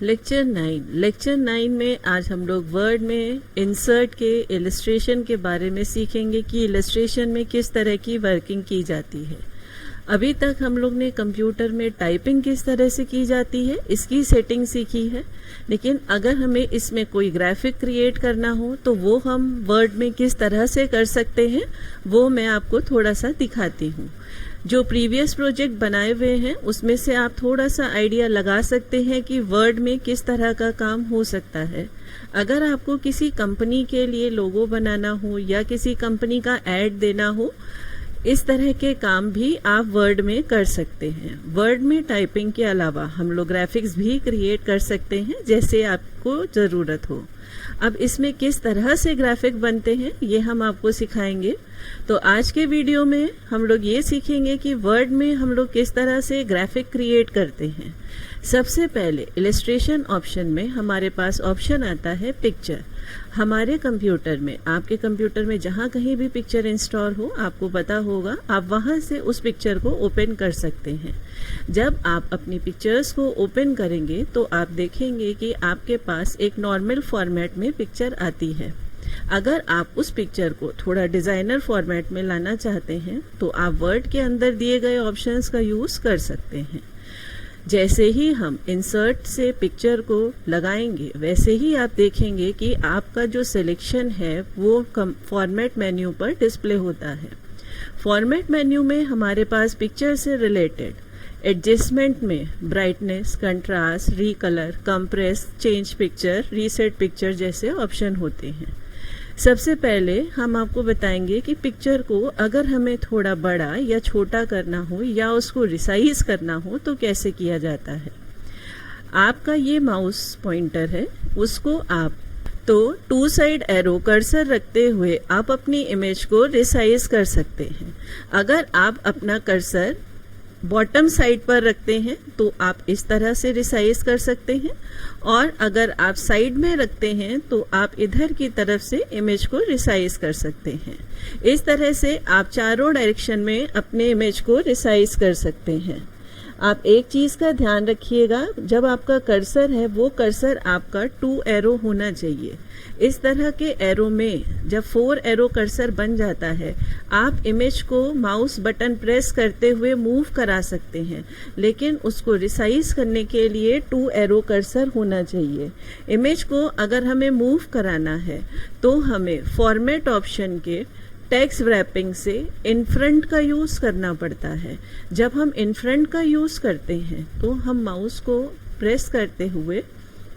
Lecture 9 में आज हम लोग वर्ड में इंसर्ट के इलस्ट्रेशन के बारे में सीखेंगे कि इलस्ट्रेशन में किस तरह की वर्किंग की जाती है। अभी तक हम लोग ने कंप्यूटर में टाइपिंग किस तरह से की जाती है इसकी सेटिंग सीखी है, लेकिन अगर हमें इसमें कोई ग्राफिक क्रिएट करना हो तो वो हम वर्ड में किस तरह से कर सकते हैं वो मैं आपको थोड़ा सा दिखाती हूँ। जो प्रीवियस प्रोजेक्ट बनाए हुए हैं उसमें से आप थोड़ा सा आइडिया लगा सकते हैं कि वर्ड में किस तरह का काम हो सकता है। अगर आपको किसी कंपनी के लिए लोगो बनाना हो या किसी कंपनी का ऐड देना हो, इस तरह के काम भी आप वर्ड में कर सकते हैं। वर्ड में टाइपिंग के अलावा हम लोग ग्राफिक्स भी क्रिएट कर सकते हैं जैसे आपको ज़रूरत हो। अब इसमें किस तरह से ग्राफिक बनते हैं ये हम आपको सिखाएंगे। तो आज के वीडियो में हम लोग ये सीखेंगे कि वर्ड में हम लोग किस तरह से ग्राफिक क्रिएट करते हैं। सबसे पहले इलस्ट्रेशन ऑप्शन में हमारे पास ऑप्शन आता है पिक्चर। हमारे कंप्यूटर में, आपके कंप्यूटर में जहाँ कहीं भी पिक्चर इंस्टॉल हो आपको पता होगा, आप वहाँ से उस पिक्चर को ओपन कर सकते हैं। जब आप अपनी पिक्चर्स को ओपन करेंगे तो आप देखेंगे कि आपके पास एक नॉर्मल फॉर्मेट में पिक्चर आती है। अगर आप उस पिक्चर को थोड़ा डिज़ाइनर फॉर्मेट में लाना चाहते हैं तो आप वर्ड के अंदर दिए गए ऑप्शंस का यूज़ कर सकते हैं। जैसे ही हम इंसर्ट से पिक्चर को लगाएंगे वैसे ही आप देखेंगे कि आपका जो सिलेक्शन है वो फॉर्मेट मेन्यू पर डिस्प्ले होता है। फॉर्मेट मेन्यू में हमारे पास पिक्चर से रिलेटेड एडजस्टमेंट में brightness, contrast, recolor, compress, change picture, reset picture जैसे ऑप्शन होते हैं। सबसे पहले हम आपको बताएंगे कि पिक्चर को अगर हमें थोड़ा बड़ा या छोटा करना हो या उसको रिसाइज करना हो तो कैसे किया जाता है। आपका ये माउस पॉइंटर है, उसको आप तो 2 साइड एरो कर्सर रखते हुए आप अपनी इमेज को रिसाइज कर सकते हैं। अगर आप अपना कर्सर बॉटम साइड पर रखते हैं तो आप इस तरह से रिसाइज कर सकते हैं, और अगर आप साइड में रखते हैं तो आप इधर की तरफ से इमेज को रिसाइज कर सकते हैं। इस तरह से आप चारों डायरेक्शन में अपने इमेज को रिसाइज कर सकते हैं। आप एक चीज का ध्यान रखिएगा, जब आपका कर्सर है वो कर्सर आपका 2 एरो होना चाहिए। इस तरह के एरो में जब 4 एरो कर्सर बन जाता है आप इमेज को माउस बटन प्रेस करते हुए मूव करा सकते हैं, लेकिन उसको रिसाइज करने के लिए 2 एरो कर्सर होना चाहिए। इमेज को अगर हमें मूव कराना है तो हमें फॉर्मेट ऑप्शन के टेक्स्ट रैपिंग से इन फ्रंट का यूज़ करना पड़ता है। जब हम इन फ्रंट का यूज़ करते हैं तो हम माउस को प्रेस करते हुए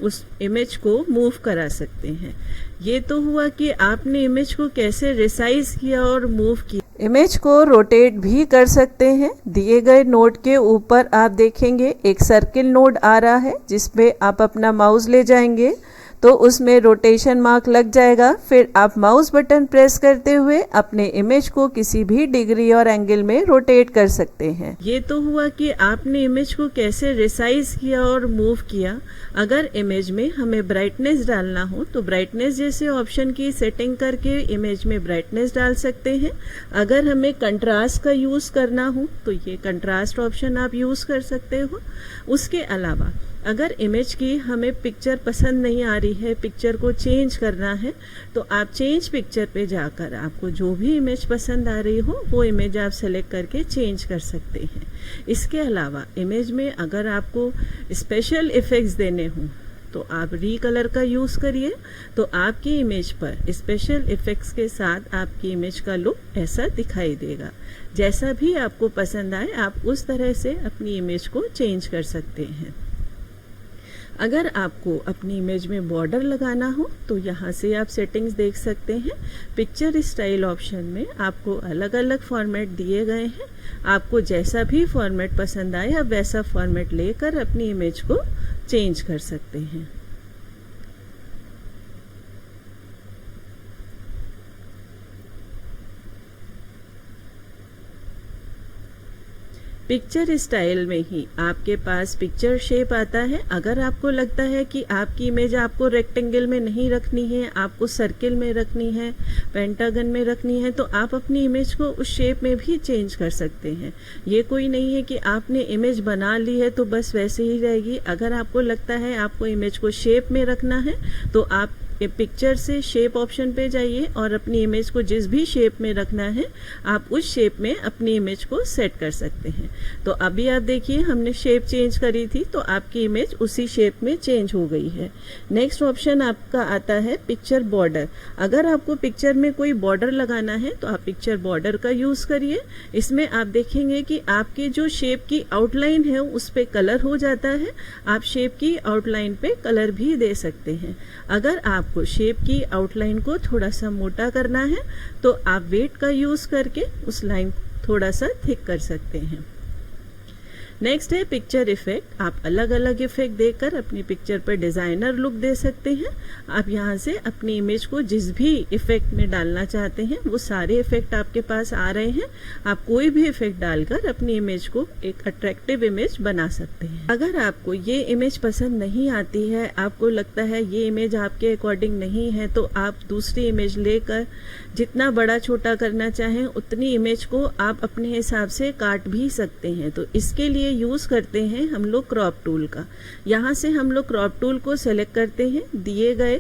उस इमेज को मूव करा सकते हैं। ये तो हुआ कि आपने इमेज को कैसे रिसाइज किया और मूव किया। इमेज को रोटेट भी कर सकते हैं। दिए गए नोड के ऊपर आप देखेंगे एक सर्किल नोड आ रहा है जिसपे आप अपना माउस ले जाएंगे तो उसमें रोटेशन मार्क लग जाएगा। फिर आप माउस बटन प्रेस करते हुए अपने इमेज को किसी भी डिग्री और एंगल में रोटेट कर सकते हैं। ये तो हुआ कि आपने इमेज को कैसे रिसाइज किया और मूव किया। अगर इमेज में हमें ब्राइटनेस डालना हो तो ब्राइटनेस जैसे ऑप्शन की सेटिंग करके इमेज में ब्राइटनेस डाल सकते हैं। अगर हमें कंट्रास्ट का यूज करना हो तो ये कंट्रास्ट ऑप्शन आप यूज कर सकते हो। उसके अलावा अगर इमेज की हमें पिक्चर पसंद नहीं आ रही है, पिक्चर को चेंज करना है, तो आप चेंज पिक्चर पे जाकर आपको जो भी इमेज पसंद आ रही हो वो इमेज आप सेलेक्ट करके चेंज कर सकते हैं। इसके अलावा इमेज में अगर आपको स्पेशल इफेक्ट्स देने हों तो आप रीकलर का यूज़ करिए, तो आपकी इमेज पर स्पेशल इफेक्ट्स के साथ आपकी इमेज का लुक ऐसा दिखाई देगा। जैसा भी आपको पसंद आए आप उस तरह से अपनी इमेज को चेंज कर सकते हैं। अगर आपको अपनी इमेज में बॉर्डर लगाना हो तो यहाँ से आप सेटिंग्स देख सकते हैं। पिक्चर स्टाइल ऑप्शन में आपको अलग अलग फॉर्मेट दिए गए हैं। आपको जैसा भी फॉर्मेट पसंद आए आप वैसा फॉर्मेट लेकर अपनी इमेज को चेंज कर सकते हैं। पिक्चर स्टाइल में ही आपके पास पिक्चर शेप आता है। अगर आपको लगता है कि आपकी इमेज आपको रेक्टेंगल में नहीं रखनी है, आपको सर्किल में रखनी है, पेंटागन में रखनी है, तो आप अपनी इमेज को उस शेप में भी चेंज कर सकते हैं। ये कोई नहीं है कि आपने इमेज बना ली है तो बस वैसे ही रहेगी। अगर आपको लगता है आपको इमेज को शेप में रखना है तो आप पिक्चर से शेप ऑप्शन पे जाइए और अपनी इमेज को जिस भी शेप में रखना है आप उस शेप में अपनी इमेज को सेट कर सकते हैं। तो अभी आप देखिए हमने शेप चेंज करी थी तो आपकी इमेज उसी शेप में चेंज हो गई है। नेक्स्ट ऑप्शन आपका आता है पिक्चर बॉर्डर। अगर आपको पिक्चर में कोई बॉर्डर लगाना है तो आप पिक्चर बॉर्डर का यूज करिए। इसमें आप देखेंगे कि आपके जो शेप की आउटलाइन है उस पे कलर हो जाता है। आप शेप की आउटलाइन पे कलर भी दे सकते हैं। अगर आपको शेप की आउटलाइन को थोड़ा सा मोटा करना है तो आप वेट का यूज करके उस लाइन थोड़ा सा थिक कर सकते हैं। नेक्स्ट है पिक्चर इफेक्ट। आप अलग अलग इफेक्ट देकर अपनी पिक्चर पर डिजाइनर लुक दे सकते हैं। आप यहाँ से अपनी इमेज को जिस भी इफेक्ट में डालना चाहते हैं वो सारे इफेक्ट आपके पास आ रहे हैं। आप कोई भी इफेक्ट डालकर अपनी इमेज को एक अट्रैक्टिव इमेज बना सकते हैं। अगर आपको ये इमेज पसंद नहीं आती है, आपको लगता है ये इमेज आपके अकॉर्डिंग नहीं है, तो आप दूसरी इमेज लेकर जितना बड़ा छोटा करना चाहें उतनी इमेज को आप अपने हिसाब से काट भी सकते हैं। तो इसके लिए यूज करते हैं हम लोग क्रॉप टूल का। यहाँ से हम लोग क्रॉप टूल को सेलेक्ट करते हैं। दिए गए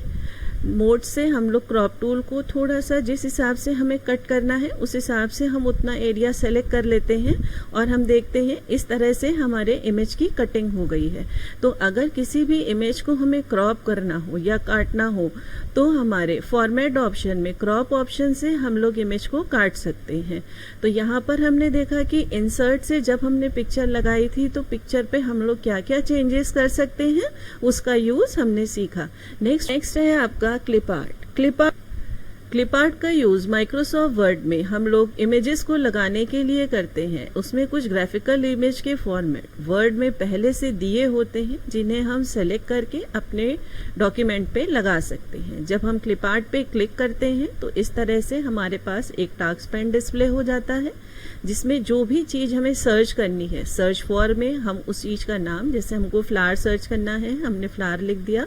मोड से हम लोग क्रॉप टूल को थोड़ा सा जिस हिसाब से हमें कट करना है उस हिसाब से हम उतना एरिया सेलेक्ट कर लेते हैं और हम देखते हैं इस तरह से हमारे इमेज की कटिंग हो गई है। तो अगर किसी भी इमेज को हमें क्रॉप करना हो या काटना हो तो हमारे फॉर्मेट ऑप्शन में क्रॉप ऑप्शन से हम लोग इमेज को काट सकते हैं। तो यहाँ पर हमने देखा कि इंसर्ट से जब हमने पिक्चर लगाई थी तो पिक्चर पे हम लोग क्या क्या चेंजेस कर सकते हैं उसका यूज हमने सीखा। नेक्स्ट है आपका क्लिप आर्ट। क्लिप आर्ट का यूज माइक्रोसॉफ्ट वर्ड में हम लोग इमेजेस को लगाने के लिए करते हैं। उसमें कुछ ग्राफिकल इमेज के फॉर्मेट वर्ड में पहले से दिए होते हैं जिन्हें हम सेलेक्ट करके अपने डॉक्यूमेंट पे लगा सकते हैं। जब हम क्लिप आर्ट पे क्लिक करते हैं तो इस तरह से हमारे पास एक टास्क पैन डिस्प्ले हो जाता है जिसमें जो भी चीज हमें सर्च करनी है, सर्च फॉर में हम उस चीज का नाम, जैसे हमको फ्लावर सर्च करना है हमने फ्लावर लिख दिया।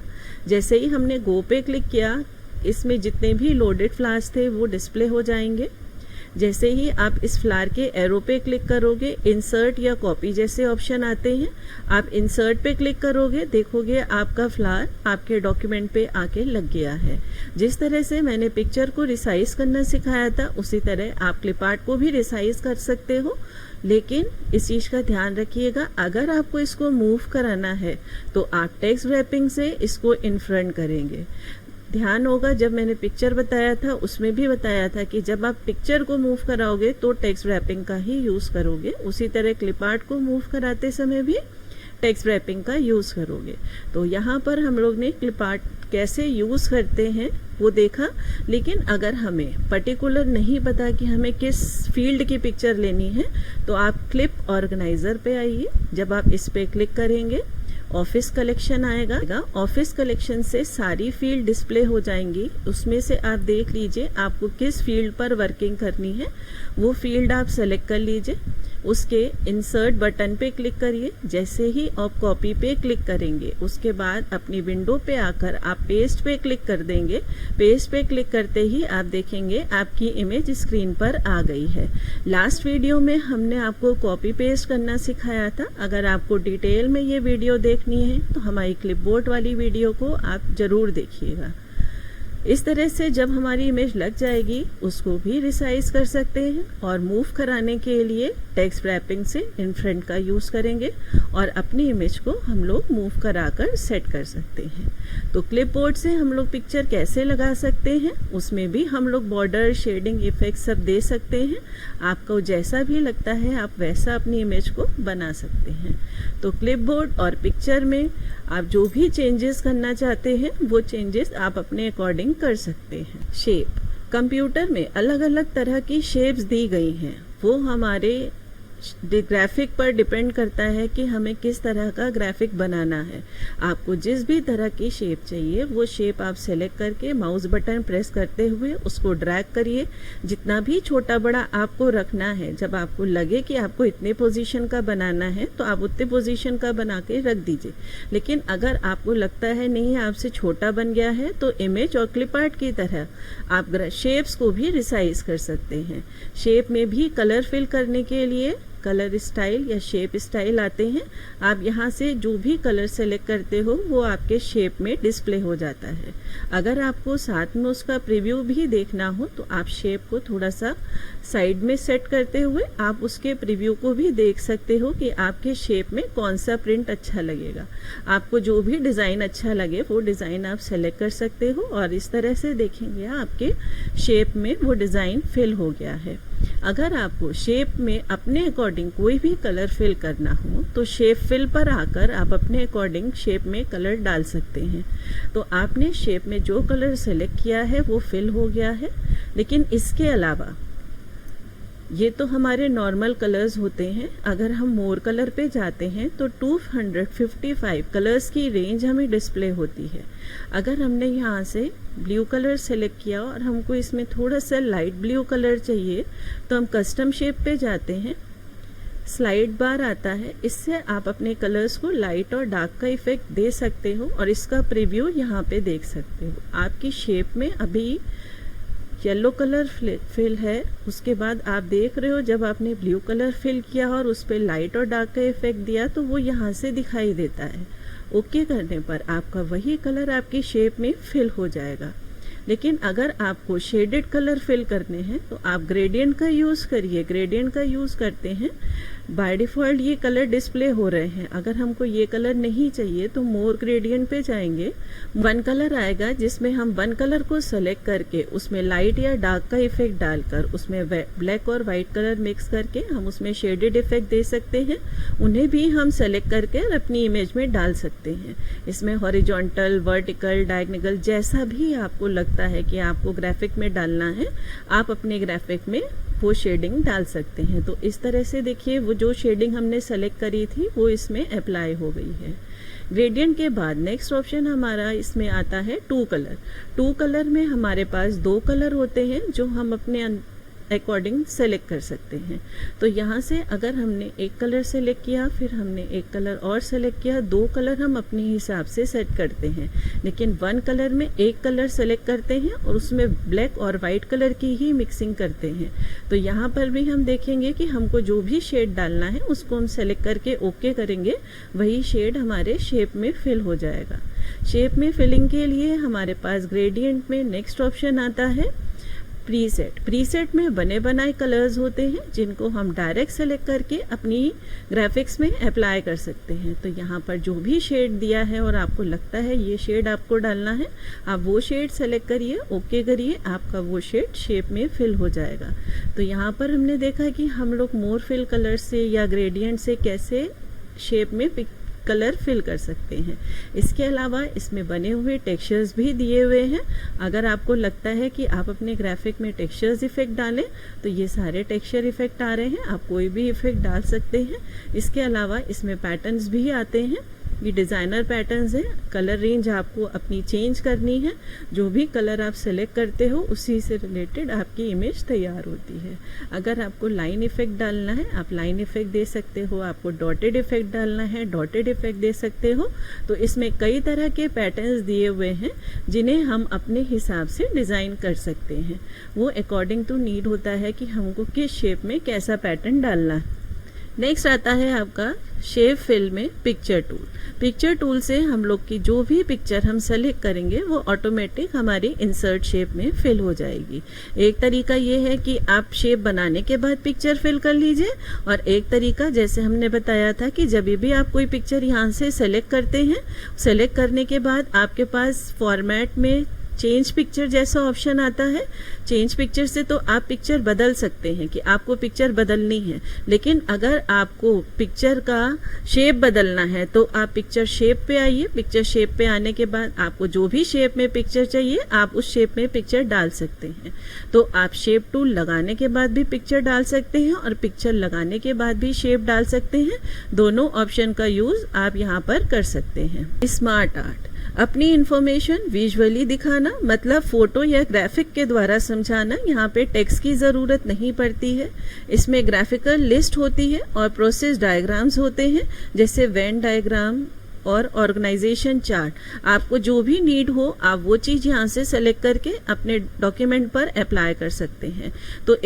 जैसे ही हमने गो पे क्लिक किया इसमें जितने भी लोडेड फ्लावर्स थे वो डिस्प्ले हो जाएंगे। जैसे ही आप इस फ्लावर के एरो पे क्लिक करोगे इंसर्ट या कॉपी जैसे ऑप्शन आते हैं। आप इंसर्ट पे क्लिक करोगे, देखोगे आपका फ्लावर आपके डॉक्यूमेंट पे आके लग गया है। जिस तरह से मैंने पिक्चर को रिसाइज करना सिखाया था उसी तरह आप क्लिप आर्ट को भी रिसाइज कर सकते हो। लेकिन इस चीज का ध्यान रखिएगा, अगर आपको इसको मूव कराना है तो आप टेक्स्ट रैपिंग से इसको इन फ्रंट करेंगे। ध्यान होगा जब मैंने पिक्चर बताया था उसमें भी बताया था कि जब आप पिक्चर को मूव कराओगे तो टेक्स्ट रैपिंग का ही यूज करोगे। उसी तरह क्लिप आर्ट को मूव कराते समय भी टेक्स्ट रैपिंग का यूज करोगे। तो यहाँ पर हम लोग ने क्लिप आर्ट कैसे यूज करते हैं वो देखा। लेकिन अगर हमें पर्टिकुलर नहीं पता कि हमें किस फील्ड की पिक्चर लेनी है तो आप क्लिप ऑर्गेनाइजर पे आइए। जब आप इस पे क्लिक करेंगे ऑफिस कलेक्शन आएगा। ऑफिस कलेक्शन से सारी फील्ड डिस्प्ले हो जाएंगी। उसमें से आप देख लीजिए आपको किस फील्ड पर वर्किंग करनी है, वो फील्ड आप सेलेक्ट कर लीजिए। उसके इंसर्ट बटन पे क्लिक करिए। जैसे ही आप कॉपी पे क्लिक करेंगे उसके बाद अपनी विंडो पे आकर आप पेस्ट पे क्लिक कर देंगे। पेस्ट पे क्लिक करते ही आप देखेंगे आपकी इमेज स्क्रीन पर आ गई है। लास्ट वीडियो में हमने आपको कॉपी पेस्ट करना सिखाया था। अगर आपको डिटेल में ये वीडियो देखनी है तो हमारी क्लिपबोर्ड वाली वीडियो को आप जरूर देखिएगा। इस तरह से जब हमारी इमेज लग जाएगी उसको भी रिसाइज कर सकते हैं और मूव कराने के लिए टेक्स्ट रैपिंग से इन फ्रंट का यूज करेंगे और अपनी इमेज को हम लोग मूव कराकर सेट कर सकते हैं। तो क्लिपबोर्ड से हम लोग पिक्चर कैसे लगा सकते हैं उसमें भी हम लोग बॉर्डर, शेडिंग, इफेक्ट सब दे सकते हैं। आपको जैसा भी लगता है आप वैसा अपनी इमेज को बना सकते हैं। तो क्लिपबोर्ड और पिक्चर में आप जो भी चेंजेस करना चाहते हैं वो चेंजेस आप अपने अकॉर्डिंग कर सकते हैं। शेप, कंप्यूटर में अलग अलग तरह की शेप्स दी गई हैं। वो हमारे ग्राफिक पर डिपेंड करता है कि हमें किस तरह का ग्राफिक बनाना है। आपको जिस भी तरह की शेप चाहिए वो शेप आप सेलेक्ट करके माउस बटन प्रेस करते हुए उसको ड्रैग करिए। जितना भी छोटा बड़ा आपको रखना है, जब आपको लगे कि आपको इतने पोजीशन का बनाना है तो आप उतने पोजीशन का बना के रख दीजिए। लेकिन अगर आपको लगता है नहीं आपसे छोटा बन गया है तो इमेज और क्लिप आर्ट की तरह आप शेप्स को भी रिसाइज कर सकते हैं। शेप में भी कलर फिल करने के लिए कलर स्टाइल या शेप स्टाइल आते हैं। आप यहाँ से जो भी कलर सेलेक्ट करते हो वो आपके शेप में डिस्प्ले हो जाता है। अगर आपको साथ में उसका प्रीव्यू भी देखना हो तो आप शेप को थोड़ा सा साइड में सेट करते हुए आप उसके प्रीव्यू को भी देख सकते हो कि आपके शेप में कौन सा प्रिंट अच्छा लगेगा। आपको जो भी डिज़ाइन अच्छा लगे वो डिज़ाइन आप सेलेक्ट कर सकते हो और इस तरह से देखेंगे आपके शेप में वो डिज़ाइन फिल हो गया है। अगर आपको शेप में अपने अकॉर्डिंग कोई भी कलर फिल करना हो तो शेप फिल पर आकर आप अपने अकॉर्डिंग शेप में कलर डाल सकते हैं। तो आपने शेप में जो कलर सेलेक्ट किया है वो फिल हो गया है। लेकिन इसके अलावा ये तो हमारे नॉर्मल कलर्स होते हैं। अगर हम मोर कलर पे जाते हैं तो 255 कलर्स की रेंज हमें डिस्प्ले होती है। अगर हमने यहाँ से ब्लू कलर सेलेक्ट किया और हमको इसमें थोड़ा सा लाइट ब्लू कलर चाहिए तो हम कस्टम शेप पे जाते हैं। स्लाइड बार आता है, इससे आप अपने कलर्स को लाइट और डार्क का इफेक्ट दे सकते हो और इसका प्रीव्यू यहाँ पे देख सकते हो। आपकी शेप में अभी येलो कलर फिल है, उसके बाद आप देख रहे हो जब आपने ब्लू कलर फिल किया और उस पर लाइट और डार्क का इफेक्ट दिया तो वो यहाँ से दिखाई देता है। ओके करने पर आपका वही कलर आपकी शेप में फिल हो जाएगा। लेकिन अगर आपको शेडेड कलर फिल करने हैं तो आप ग्रेडियंट का यूज़ करिए। ग्रेडियंट का यूज़ करते हैं, बाय डिफ़ॉल्ट ये कलर डिस्प्ले हो रहे हैं। अगर हमको ये कलर नहीं चाहिए तो मोर ग्रेडियंट पे जाएंगे, वन कलर आएगा जिसमें हम वन कलर को सेलेक्ट करके उसमें लाइट या डार्क का इफेक्ट डालकर उसमें ब्लैक और वाइट कलर मिक्स करके हम उसमें शेडेड इफेक्ट दे सकते हैं। उन्हें भी हम सेलेक्ट करके अपनी इमेज में डाल सकते हैं। इसमें हॉरिजॉन्टल, वर्टिकल, डायगोनल जैसा भी आपको लगता है कि आपको ग्राफिक में डालना है आप अपने ग्राफिक में वो शेडिंग डाल सकते हैं। तो इस तरह से देखिए वो जो शेडिंग हमने सेलेक्ट करी थी वो इसमें अप्लाई हो गई है। ग्रेडियंट के बाद नेक्स्ट ऑप्शन हमारा इसमें आता है टू कलर। टू कलर में हमारे पास दो कलर होते हैं जो हम अपने अकॉर्डिंग सेलेक्ट कर सकते हैं। तो यहाँ से अगर हमने एक कलर सेलेक्ट किया फिर हमने एक कलर और सेलेक्ट किया, दो कलर हम अपने हिसाब से सेट करते हैं। लेकिन वन कलर में एक कलर सेलेक्ट करते हैं और उसमें ब्लैक और वाइट कलर की ही मिक्सिंग करते हैं। तो यहाँ पर भी हम देखेंगे कि हमको जो भी शेड डालना है उसको हम सेलेक्ट करके ओके करेंगे, वही शेड हमारे शेप में फिल हो जाएगा। शेप में फिलिंग के लिए हमारे पास ग्रेडियंट में नेक्स्ट ऑप्शन आता है प्रीसेट। प्रीसेट में बने बनाए कलर्स होते हैं जिनको हम डायरेक्ट सेलेक्ट करके अपनी ग्राफिक्स में अप्लाई कर सकते हैं। तो यहाँ पर जो भी शेड दिया है और आपको लगता है ये शेड आपको डालना है, आप वो शेड सेलेक्ट करिए, ओके करिए, आपका वो शेड शेप में फिल हो जाएगा। तो यहाँ पर हमने देखा कि हम लोग मोर फिल कलर से या ग्रेडियंट से कैसे शेप में कलर फिल कर सकते हैं। इसके अलावा इसमें बने हुए टेक्सचर्स भी दिए हुए हैं। अगर आपको लगता है कि आप अपने ग्राफिक में टेक्सचर्स इफेक्ट डालें तो ये सारे टेक्सचर इफेक्ट आ रहे हैं, आप कोई भी इफेक्ट डाल सकते हैं। इसके अलावा इसमें पैटर्न्स भी आते हैं, ये डिज़ाइनर पैटर्न्स हैं। कलर रेंज आपको अपनी चेंज करनी है, जो भी कलर आप सेलेक्ट करते हो उसी से रिलेटेड आपकी इमेज तैयार होती है। अगर आपको लाइन इफेक्ट डालना है आप लाइन इफेक्ट दे सकते हो, आपको डॉटेड इफेक्ट डालना है डॉटेड इफेक्ट दे सकते हो। तो इसमें कई तरह के पैटर्न्स दिए हुए हैं जिन्हें हम अपने हिसाब से डिज़ाइन कर सकते हैं। वो अकॉर्डिंग टू नीड होता है कि हमको किस शेप में कैसा पैटर्न डालना है। नेक्स्ट आता है आपका शेप फिल में पिक्चर टूल। पिक्चर टूल से हम लोग की जो भी पिक्चर हम सेलेक्ट करेंगे वो ऑटोमेटिक हमारी इंसर्ट शेप में फिल हो जाएगी। एक तरीका ये है कि आप शेप बनाने के बाद पिक्चर फिल कर लीजिए, और एक तरीका जैसे हमने बताया था कि जब भी आप कोई पिक्चर यहाँ से सेलेक्ट करते हैं, सेलेक्ट करने के बाद आपके पास फॉर्मेट में चेंज पिक्चर जैसा ऑप्शन आता है। चेंज पिक्चर से तो आप पिक्चर बदल सकते हैं कि आपको पिक्चर बदलनी है, लेकिन अगर आपको पिक्चर का शेप बदलना है तो आप पिक्चर शेप पे आइए। पिक्चर शेप पे आने के बाद आपको जो भी शेप में पिक्चर चाहिए आप उस शेप में पिक्चर डाल सकते हैं। तो आप शेप टूल लगाने के बाद भी पिक्चर डाल सकते हैं और पिक्चर लगाने के बाद भी शेप डाल सकते हैं। दोनों ऑप्शन का यूज आप यहाँ पर कर सकते हैं। स्मार्ट आर्ट, अपनी इंफॉर्मेशन विजुअली दिखाना, मतलब फोटो या ग्राफिक के द्वारा समझाना। यहाँ पे टेक्स्ट की जरूरत नहीं पड़ती है। इसमें ग्राफिकल लिस्ट होती है और प्रोसेस डायग्राम्स होते हैं, जैसे वेन डायग्राम और ऑर्गेनाइजेशन चार्ट। आपको जो भी नीड हो आप वो चीज यहाँ से सेलेक्ट करके अपने डॉक्यूमेंट पर अप्लाई कर सकते हैं। तो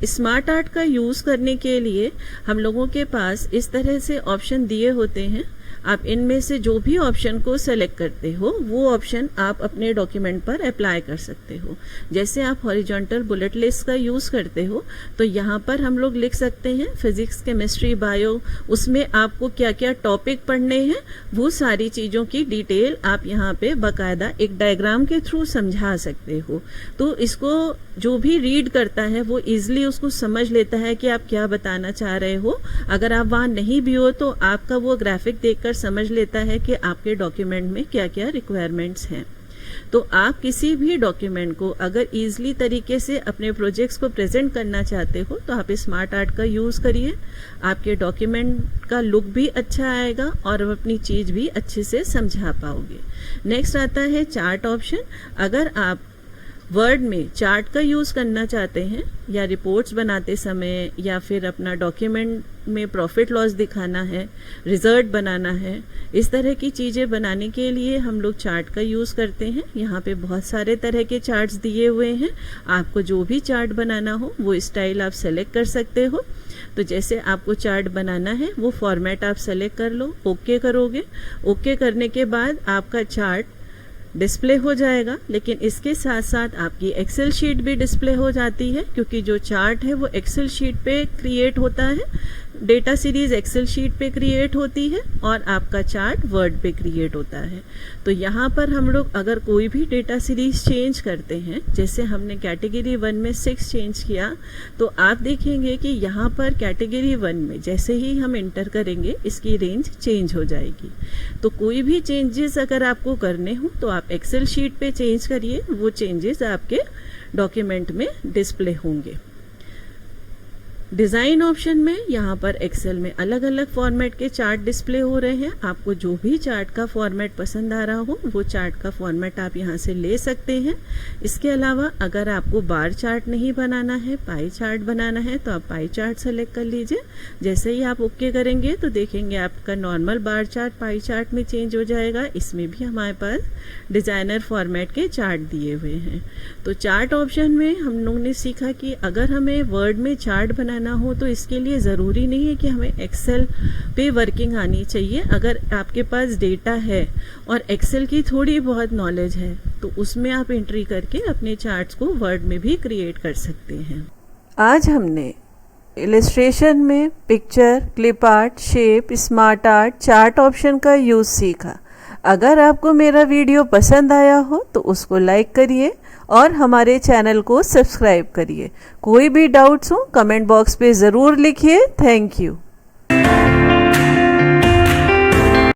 स्मार्ट आर्ट का यूज करने के लिए हम लोगों के पास इस तरह से ऑप्शन दिए होते हैं। आप इनमें से जो भी ऑप्शन को सेलेक्ट करते हो वो ऑप्शन आप अपने डॉक्यूमेंट पर अप्लाई कर सकते हो। जैसे आप हॉरिजॉन्टल बुलेट लिस्ट का यूज करते हो तो यहाँ पर हम लोग लिख सकते हैं फिजिक्स, केमिस्ट्री, बायो, उसमें आपको क्या क्या टॉपिक पढ़ने हैं वो सारी चीजों की डिटेल आप यहाँ पे बाकायदा एक डायग्राम के थ्रू समझा सकते हो। तो इसको जो भी रीड करता है वो इजिली उसको समझ लेता है कि आप क्या बताना चाह रहे हो। अगर आप वहां नहीं भी हो तो आपका वो ग्राफिक देखकर समझ लेता है कि आपके डॉक्यूमेंट में क्या क्या रिक्वायरमेंट्स हैं। तो आप किसी भी डॉक्यूमेंट को अगर इजीली तरीके से अपने प्रोजेक्ट्स को प्रेजेंट करना चाहते हो तो आप स्मार्ट आर्ट का यूज करिए। आपके डॉक्यूमेंट का लुक भी अच्छा आएगा और आप अपनी चीज भी अच्छे से समझा पाओगे। नेक्स्ट आता है चार्ट ऑप्शन। अगर आप वर्ड में चार्ट का यूज करना चाहते हैं या रिपोर्ट्स बनाते समय या फिर अपना डॉक्यूमेंट में प्रॉफिट लॉस दिखाना है, रिजल्ट बनाना है, इस तरह की चीजें बनाने के लिए हम लोग चार्ट का यूज करते हैं। यहाँ पे बहुत सारे तरह के चार्ट्स दिए हुए हैं। आपको जो भी चार्ट बनाना हो वो स्टाइल आप सेलेक्ट कर सकते हो। तो जैसे आपको चार्ट बनाना है वो फॉर्मेट आप सेलेक्ट कर लो, ओके करोगे। ओके करने के बाद आपका चार्ट डिस्प्ले हो जाएगा, लेकिन इसके साथ साथ आपकी एक्सेल शीट भी डिस्प्ले हो जाती है, क्योंकि जो चार्ट है वो एक्सेल शीट पे क्रिएट होता है। डेटा सीरीज एक्सेल शीट पे क्रिएट होती है और आपका चार्ट वर्ड पे क्रिएट होता है। तो यहाँ पर हम लोग अगर कोई भी डेटा सीरीज चेंज करते हैं, जैसे हमने कैटेगरी 1 में 6 चेंज किया, तो आप देखेंगे कि यहाँ पर कैटेगरी 1 में जैसे ही हम एंटर करेंगे इसकी रेंज चेंज हो जाएगी। तो कोई भी चेंजेस अगर आपको करने हो तो आप एक्सेल शीट पे चेंज करिए, वो चेंजेस आपके डॉक्यूमेंट में डिस्प्ले होंगे। डिजाइन ऑप्शन में यहाँ पर एक्सेल में अलग अलग फॉर्मेट के चार्ट डिस्प्ले हो रहे हैं। आपको जो भी चार्ट का फॉर्मेट पसंद आ रहा हो वो चार्ट का फॉर्मेट आप यहाँ से ले सकते हैं। इसके अलावा अगर आपको बार चार्ट नहीं बनाना है, पाई चार्ट बनाना है, तो आप पाई चार्ट सेलेक्ट कर लीजिए। जैसे ही आप ओके करेंगे तो देखेंगे आपका normal bar chart pie chart में चेंज हो जाएगा। इसमें भी हमारे पास डिजाइनर फॉर्मेट के चार्ट दिए हुए हैं। तो चार्ट ऑप्शन में हम लोगों ने सीखा कि अगर हमें वर्ड में चार्ट बनाना हो तो इसके लिए जरूरी नहीं है कि हमें एक्सेल पे वर्किंग आनी चाहिए। अगर आपके पास डेटा है और एक्सेल की थोड़ी बहुत नॉलेज है तो उसमें आप एंट्री करके अपने चार्ट्स को वर्ड में भी क्रिएट कर सकते हैं। आज हमने इलस्ट्रेशन में picture, clip art, shape, smart art, chart option का यूज सीखा। अगर आपको मेरा वीडियो पसंद आया हो तो उसको लाइक करिए और हमारे चैनल को सब्सक्राइब करिए। कोई भी डाउट्स हो कमेंट बॉक्स पे ज़रूर लिखिए। Thank you.